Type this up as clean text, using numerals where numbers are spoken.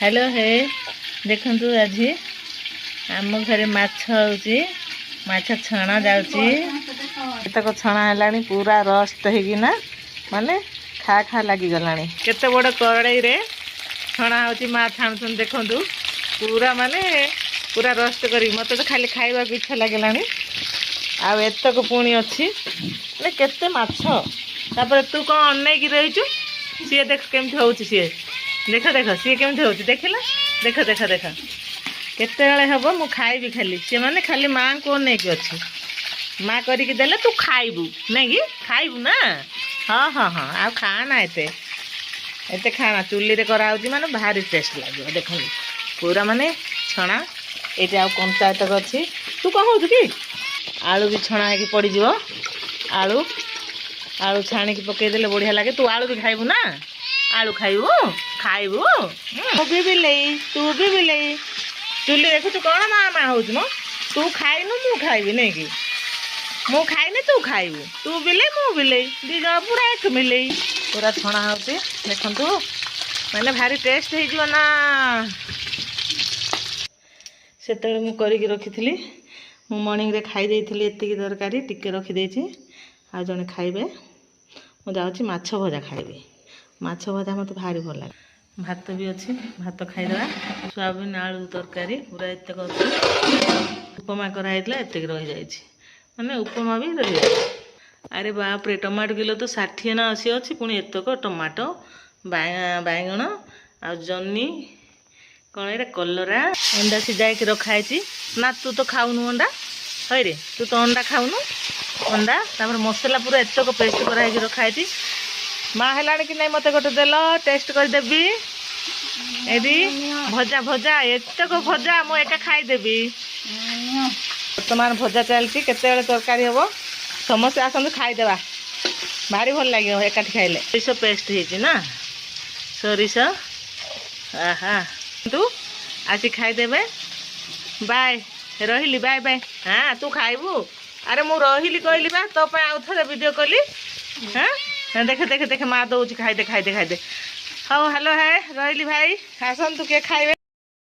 Hello हे देखु आज आम घरे माछ होची माछ छणा जाउची तक छणा हलानी पूरा रस्ट हेगिना माने खा खा लगी गलानी केते बड़ कड़ाई रे छणा होची मा छाणुछन देखंतु पूरा माने पूरा रस्ट करी मते तो खाली खाइबा की इच्छा लागलानी आ एतक पुणी अछि माने केते माछ तापर तू कोन अन्नै की रहिचु सी देख केमथि होची सी देख देख सी केमथि होची देखिला देख देख देख केते बेले हबो मु खाइबी खाली से माने खाली मां को नै की अछि मां करी के देले तू खाइबू नै की खाइबू ना हां हां हां आ खाना एते एते खाना चुल्ली रे करा होची माने भारी टेस्ट लागो देखो पूरा माने छणा एते आ कंचा तक अछि तू कह होछु की आलू भी छणा है की पड़ी जिवो आलू आलू छाणी की पके देले बढ़िया लागे तू आलू भी खाइबू ना आलू खाइबू खाइबू तू भी बिले चुल्ली देखु तू कौन माँ माँ हो तू खाइनु मु खाइबी नहीं कि मु खाइनी तू खाइबू तू बिले मु बिले दी जण पूरा एक मिले पूरा छणा होची देखंतु माने भारी टेस्ट हे जिवो ना सेतले मु करी के रखिथिली मु मॉर्निंग रे खाई देइथिली एतिकी तरकारी टिके रखि देइछि आ जने खाइबे मु जाउछि माछ भजा खाइबी माछ भजा मत भारी भल लागे भात भी अच्छी भात खाईदेवा सोयाबीन आलू तरकारी पूरा एतक उपमा कराई एत रही जाए माने उपमा भी रही अरे बाप रे टमाटो किलो तो 60 ना 80 अच्छी पुणी एतक टमाटो बैगण आ जन्नी कौन ये कलरा अंडा सिझाई रखाई ना तू तो खाऊनु अंडा है रे तू तो अंडा खाऊनु अंडा तापर मसला पूरा एतक पेस्ट कराई रखाई माँ है कि नहीं मत गोटे देल टेस्ट करदेवी एदी भजा भजा एतक भजा मु एका खाईदेवी बर्तमान भजा चलती केते तरकारी हम समस्त आसतु खाईदेवा भारी भल लगे एकाठी खाइले सोरिष पेस्ट होती ना सोरिष आहा तू आसी खाईदेवे बाय रही बाय बाय हाँ तू खाइबू अरे मु रही कहली बा तो आउ थे वीडियो कली हाँ देख देख देख माँ दौर खाई दे हाँ हेलो है रही भाई आसतु किए खाइबे।